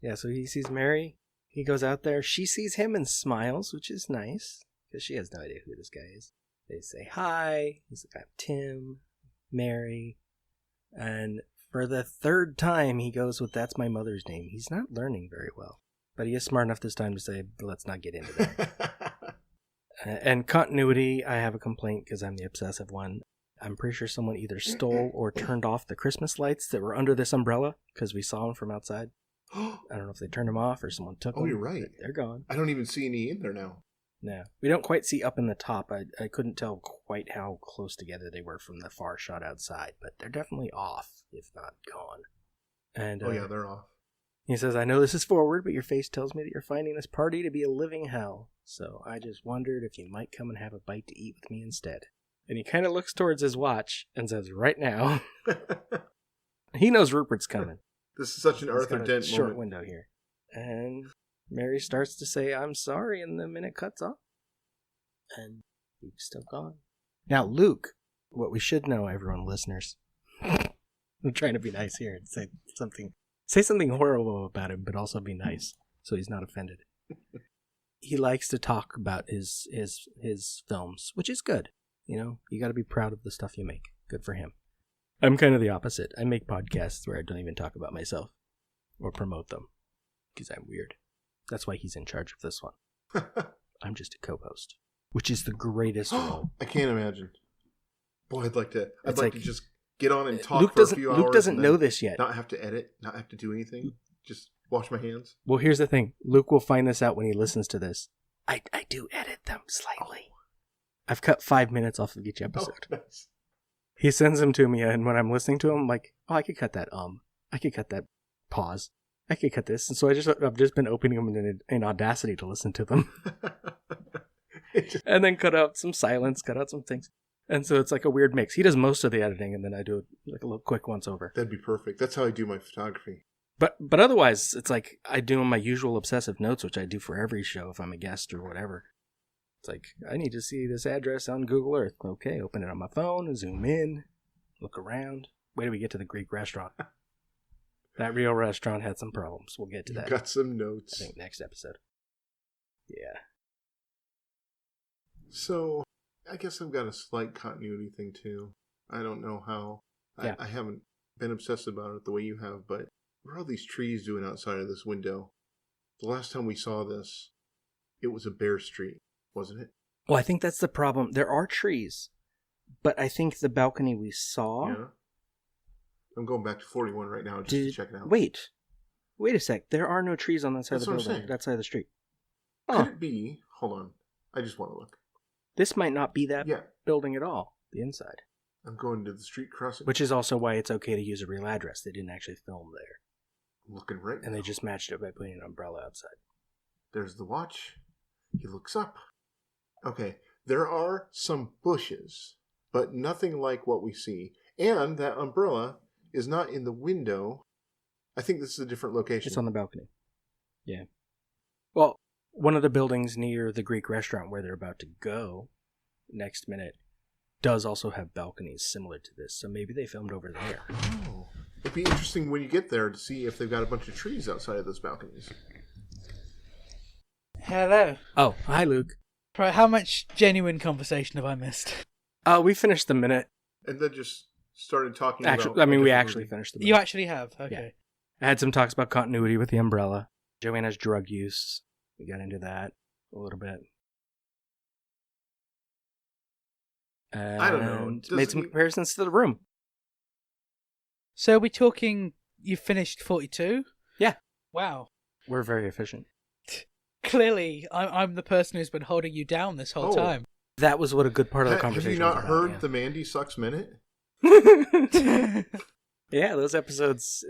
Yeah, so he sees Mary. He goes out there. She sees him and smiles, which is nice, because she has no idea who this guy is. They say hi. He's like, I'm Tim, Mary. And for the third time, he goes with, that's my mother's name. He's not learning very well. But he is smart enough this time to say, let's not get into that. And continuity, I have a complaint because I'm the obsessive one. I'm pretty sure someone either stole or turned off the Christmas lights that were under this umbrella because we saw them from outside. I don't know if they turned them off or someone took them. Oh, you're right. They're gone. I don't even see any in there now. No. We don't quite see up in the top. I couldn't tell quite how close together they were from the far shot outside, but they're definitely off, if not gone. And yeah, they're off. He says, I know this is forward, but your face tells me that you're finding this party to be a living hell. So I just wondered if you might come and have a bite to eat with me instead. And he kind of looks towards his watch and says, right now. He knows Rupert's coming. This is such an Arthur Dent short window here. And Mary starts to say, I'm sorry, and the minute cuts off. And Luke's still gone. Now, Luke, what we should know, everyone, listeners. I'm trying to be nice here and say something horrible about him, but also be nice, so he's not offended. He likes to talk about his films, which is good. You got to be proud of the stuff you make. Good for him. I'm kind of the opposite. I make podcasts where I don't even talk about myself or promote them because I'm weird. That's why he's in charge of this one. I'm just a co-host, which is the greatest role. I can't imagine. Boy, I'd like to just get on and talk for a few hours. Luke doesn't know this yet. Not have to edit, not have to do anything. Just wash my hands. Well, here's the thing. Luke will find this out when he listens to this. I do edit them slightly. I've cut 5 minutes off of each episode. Oh, nice. He sends them to me, and when I'm listening to them, I'm like, oh, I could cut that. I could cut that pause. I could cut this. And so I've just been opening them in Audacity to listen to them. And then cut out some silence, cut out some things. And so it's like a weird mix. He does most of the editing, and then I do like a little quick once over. That'd be perfect. That's how I do my photography. But otherwise, it's like I do my usual obsessive notes, which I do for every show if I'm a guest or whatever. It's like, I need to see this address on Google Earth. Okay, open it on my phone, zoom in, look around. Wait till we get to the Greek restaurant. That real restaurant had some problems. We'll get to that. Got some notes. I think next episode. Yeah. So, I guess I've got a slight continuity thing too. I don't know how. Yeah. I haven't been obsessed about it the way you have, but what are all these trees doing outside of this window? The last time we saw this, it was a bare street, wasn't it? Well, I think that's the problem. There are trees, but I think the balcony we saw... Yeah. I'm going back to 41 right now just to check it out. Wait a sec. There are no trees on that side That's of the what I'm building. saying. That side of the street. Could it be? Hold on. I just want to look. This might not be that Yeah. building at all, the inside. I'm going to the street crossing. Which is also why it's okay to use a real address. They didn't actually film there. I'm looking right now. And they just matched it by putting an umbrella outside. There's the watch. He looks up. Okay, there are some bushes, but nothing like what we see. And that umbrella is not in the window. I think this is a different location. It's on the balcony. Yeah. Well, one of the buildings near the Greek restaurant where they're about to go next minute does also have balconies similar to this. So maybe they filmed over there. Oh. It'd be interesting when you get there to see if they've got a bunch of trees outside of those balconies. Hello. Oh, hi, Luke. Right, how much genuine conversation have I missed? We finished the minute. And then just started talking Actually, about... I mean, we different actually movie. finished the minute. You actually have? Okay. I had some talks about continuity with the umbrella. Joanna's drug use. We got into that a little bit. I don't know. And Doesn't made some he- comparisons to The Room. So are we talking you finished 42? Yeah. Wow. We're very efficient. Clearly, I'm the person who's been holding you down this whole Oh. time. That was what a good part of the Have conversation you not was about, heard yeah. the Mandy Sucks Minute? Yeah, those episodes,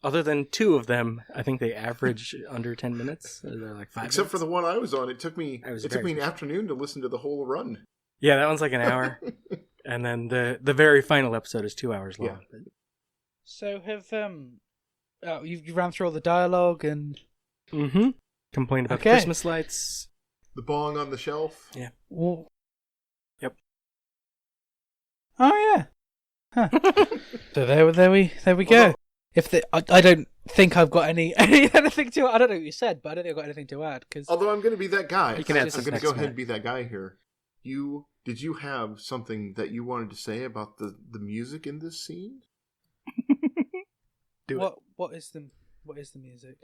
other than 2 of them, I think they average under 10 minutes. They're like 5 Except for minutes. the one I was on. It took me I was an very afternoon to listen to the whole run. Yeah, that one's like an hour. And then the very final episode is 2 hours long. Yeah. So have you ran through all the dialogue and Mm-hmm. Complained about the Okay. Christmas lights. The bong on the shelf. Yeah. well, Yep. oh yeah. Huh. So there we go. Although- If I don't think I've got anything to. I don't know what you said, but I don't think I've got anything to add because Although I'm going to be that guy. You can add I'm some going to next go ahead minute. and be that guy here. Did you have something that you wanted to say about the music in this scene? Do it. what is the music?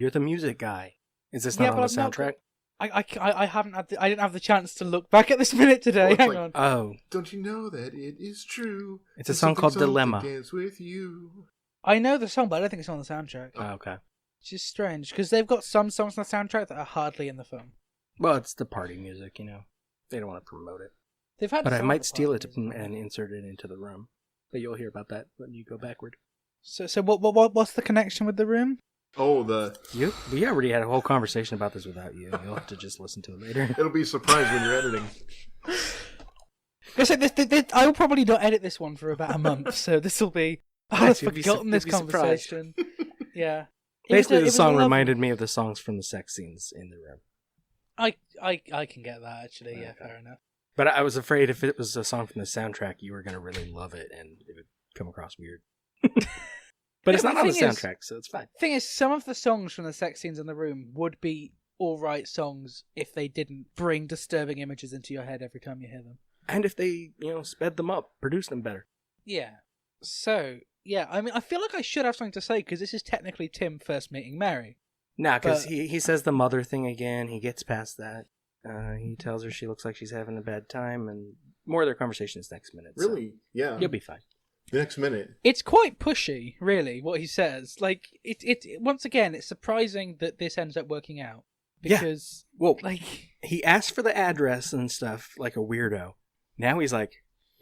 You're the music guy. Is this Yeah, not on but the I'm not- soundtrack? I haven't had I didn't have the chance to look back at this minute today. Well, it's Hang like- on. Oh, Don't you know that it is true? It's a song called Dilemma. To dance with you. I know the song, but I don't think it's on the soundtrack. okay. Which is strange because they've got some songs on the soundtrack that are hardly in the film. Well, it's the party music, you know. They don't want to promote it. They've had, But I some might of the steal it party music. and insert it into the room. But you'll hear about that when you go backward. So what's the connection with the room? Oh, We already had a whole conversation about this without you. You'll have to just listen to it later. it'll be a surprise when you're editing. I will probably not edit this one for about a month, so this will be. I've You'll be forgotten this you'll be surprised. conversation. Yeah. Basically, the song lovely- reminded me of the songs from the sex scenes in the room. I can get that actually. Yeah, Okay. fair enough. But I was afraid if it was a song from the soundtrack, you were going to really love it and it would come across weird. But it's Yeah, not but on the the thing is- soundtrack, so it's fine. Thing is, some of the songs from the sex scenes in the room would be all right songs if they didn't bring disturbing images into your head every time you hear them. And if they, sped them up, produced them better. Yeah. So, yeah, I mean, I feel like I should have something to say because this is technically Tim first meeting Mary. Nah, because But- he says the mother thing again. He gets past that. He tells her she looks like she's having a bad time, and more of their conversation is next minute. so Really? Yeah. you'll be fine. The next minute. It's quite pushy, really, what he says. Like, it once again, it's surprising that this ends up working out Because, well, like... he asked for the address and stuff like a weirdo. Now he's like,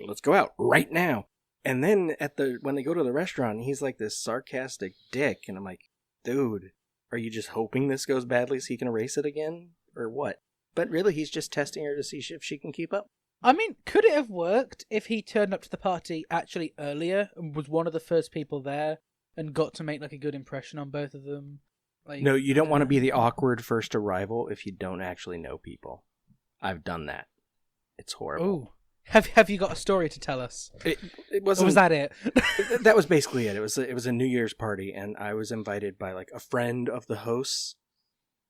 let's go out right now. And then when they go to the restaurant, he's like this sarcastic dick. And I'm like, dude, are you just hoping this goes badly so he can erase it again? Or what? But really, he's just testing her to see if she can keep up. I mean, could it have worked if he turned up to the party actually earlier and was one of the first people there and got to make like a good impression on both of them? Like, No, you don't want to be the awkward first arrival if you don't actually know people. I've done that. It's horrible. Ooh. Have you got a story to tell us? It wasn't. Or was that it? That was basically it. It was a New Year's party, and I was invited by like a friend of the hosts,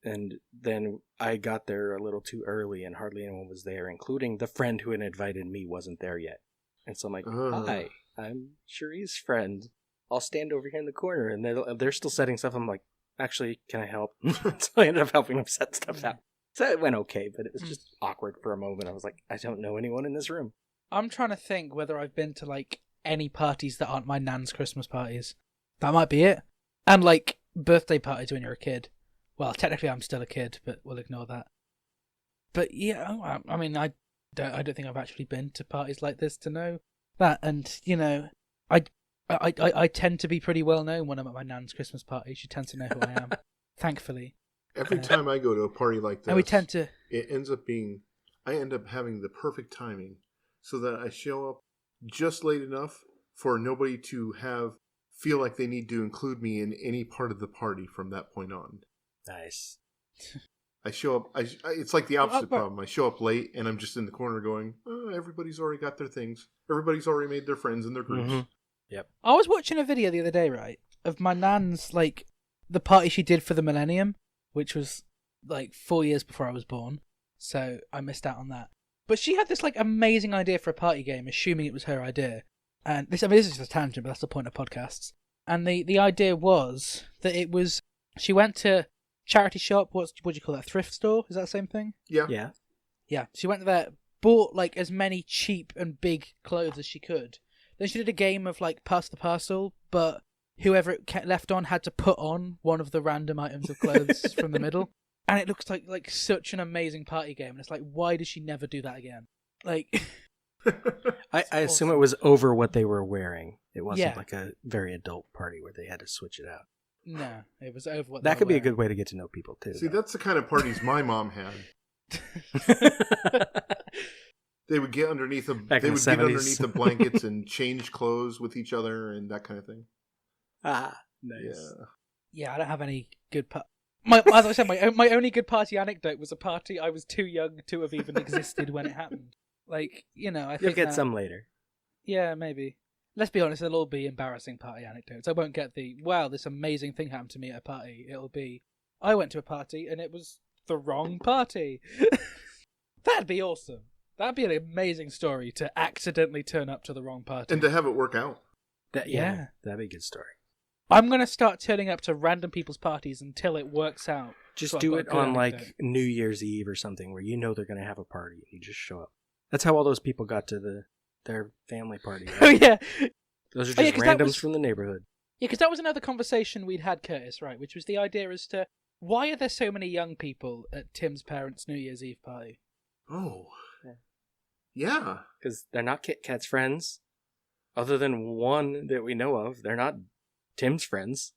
and then I got there a little too early, and hardly anyone was there, including the friend who had invited me wasn't there yet. And so I'm like, "Hi, I'm Cherie's friend. I'll stand over here in the corner," and they're still setting stuff. I'm like, "Actually, can I help?" So I ended up helping them set stuff out. So it went okay, but it was just awkward for a moment. I was like, I don't know anyone in this room. I'm trying to think whether I've been to, like, any parties that aren't my nan's Christmas parties. That might be it. And, like, birthday parties when you're a kid. Well, technically I'm still a kid, but we'll ignore that. But, yeah, I mean, I don't think I've actually been to parties like this to know that. And, you know, I tend to be pretty well known when I'm at my nan's Christmas party. She tends to know who I am, thankfully. Every time I go to a party like this, it ends up being, I end up having the perfect timing so that I show up just late enough for nobody to feel like they need to include me in any part of the party from that point on. Nice. I show up, it's like the opposite problem. I show up late and I'm just in the corner going, everybody's already got their things. Everybody's already made their friends and their groups. Mm-hmm. Yep. I was watching a video the other day, right, of my nan's, like, the party she did for the millennium, which was like 4 years before I was born, so I missed out on that. But she had this like amazing idea for a party game, assuming it was her idea. And this is just a tangent, but that's the point of podcasts. And the idea was that it was, she went to charity shop, what do you call that, thrift store? Is that the same thing? Yeah. Yeah, she went there, bought like as many cheap and big clothes as she could. Then she did a game of like pass the parcel, but whoever it left on had to put on one of the random items of clothes from the middle. And it looks like such an amazing party game. And it's like, why does she never do that again? Like, I assume it was over what they were wearing. It wasn't like a very adult party where they had to switch it out. No, it was over what that they could were be a wearing. good way to get to know people, too. See, that's the kind of parties my mom had. They would get underneath get underneath the blankets and change clothes with each other and that kind of thing. Ah, nice. Yeah, I don't have any good as I said, my only good party anecdote was a party I was too young to have even existed when it happened. Like, you know, I think you'll get some later. Yeah, maybe. Let's be honest, they'll all be embarrassing party anecdotes. I won't get the, wow, this amazing thing happened to me at a party. It'll be, I went to a party and it was the wrong party. That'd be awesome. That'd be an amazing story to accidentally turn up to the wrong party. And to have it work out. Yeah, that'd be a good story. I'm going to start turning up to random people's parties until it works out. Just do it on like New Year's Eve or something where you know they're going to have a party and you just show up. That's how all those people got to their family party. Right? Oh, yeah. Those are just randoms from the neighborhood. Yeah, because that was another conversation we'd had, Curtis, right? Which was the idea as to why are there so many young people at Tim's parents' New Year's Eve party? Oh. Yeah. Because they're not Kit Kat's friends. Other than one that we know of, they're not Tim's friends.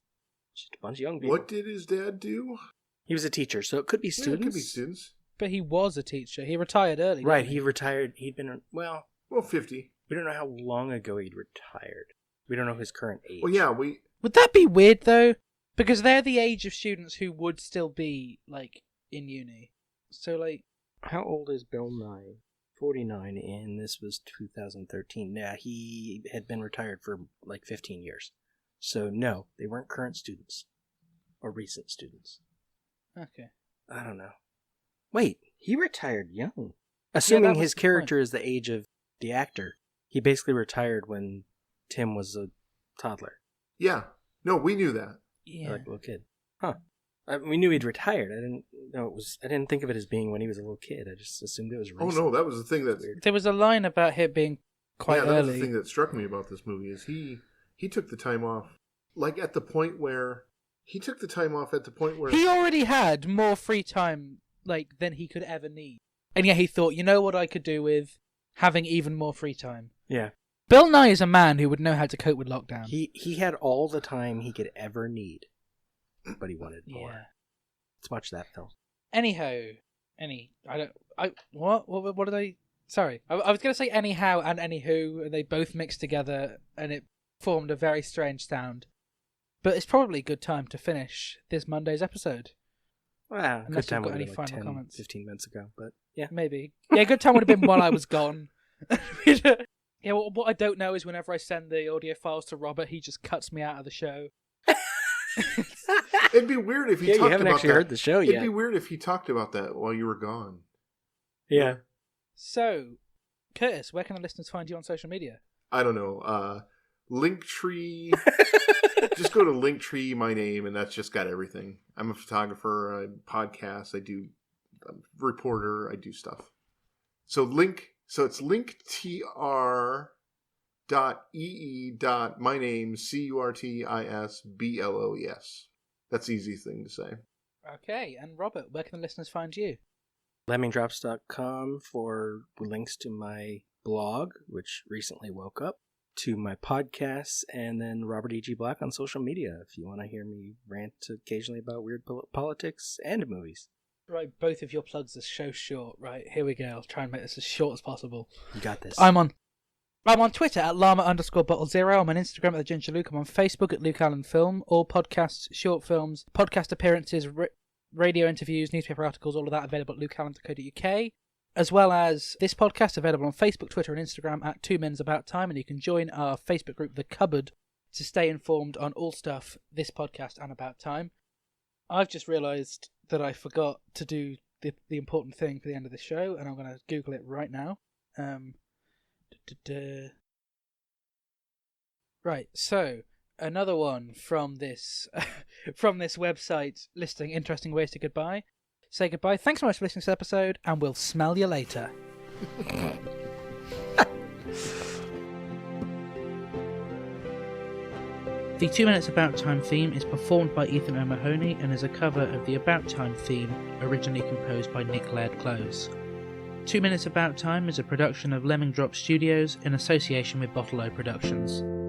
Just a bunch of young people. What did his dad do? He was a teacher, so it could be students. Yeah, it could be students. But he was a teacher. He retired early. Right, he retired. He'd been, well, 50. We don't know how long ago he'd retired. We don't know his current age. Well, yeah, Would that be weird, though? Because they're the age of students who would still be, like, in uni. So, like... How old is Bill Nye? 49, and this was 2013. Yeah, he had been retired for, like, 15 years. So, no, they weren't current students. Or recent students. Okay. I don't know. Wait, he retired young. Assuming his character is the age of the actor. He basically retired when Tim was a toddler. Yeah. No, we knew that. Yeah. Like a little kid. Huh. We knew he'd retired. I didn't know it was. I didn't think of it as being when he was a little kid. I just assumed it was recent. Oh no, that was the thing that there was a line about him being quite early. That was the thing that struck me about this movie is he took the time off, like at the point where He took the time off at the point where... He already had more free time than he could ever need. And yet he thought, you know what I could do with having even more free time? Yeah. Bill Nye is a man who would know how to cope with lockdown. He had all the time he could ever need, but he wanted more. Yeah. Let's watch that film. Anyhow, what did I... Sorry, I was going to say anyhow and anywho, and they both mixed together, and it formed a very strange sound. But it's probably a good time to finish this Monday's episode. Well, Unless good time you've got would any have been final comments. 15 minutes ago, but yeah. Maybe. Yeah, good time would have been while I was gone. Yeah, what I don't know is whenever I send the audio files to Robert, he just cuts me out of the show. It'd be weird if he talked about that. You haven't actually heard the show yet. It'd be weird if he talked about that while you were gone. Yeah. So, Curtis, where can the listeners find you on social media? I don't know. Linktree. Just go to Linktree, my name, and that's just got everything. I'm a photographer, I podcast, I'm a reporter, I do stuff. So it's linktr.ee.myname, CURTISBLOES. That's the easiest thing to say. Okay, and Robert, where can the listeners find you? Lemmingdrops.com for links to my blog, which recently woke up, to my podcasts, and then Robert E.G. Black on social media if you want to hear me rant occasionally about weird politics and movies. Right, both of your plugs are so short. Right, here we go. I'll try and make this as short as possible. You got this. I'm on Twitter at llama_bottle0. I'm on Instagram at the Ginger Luke. I'm on Facebook at Luke Allen Film. All podcasts, short films, podcast appearances, radio interviews, newspaper articles, all of that available at lukeallen.co.uk. As well as this podcast available on Facebook, Twitter, and Instagram at 2 Minutes About Time. And you can join our Facebook group, The Cupboard, to stay informed on all stuff this podcast and About Time. I've just realised that I forgot to do the important thing for the end of the show, and I'm going to Google it right now. Right, so another one from this from this website listing interesting ways to say goodbye. Thanks so much for listening to this episode, and we'll smell you later. The 2 Minutes About Time theme is performed by Ethan O'Mahony and is a cover of the About Time theme originally composed by Nick Laird-Close. 2 Minutes About Time is a production of Lemming Drop Studios in association with Bottle O Productions.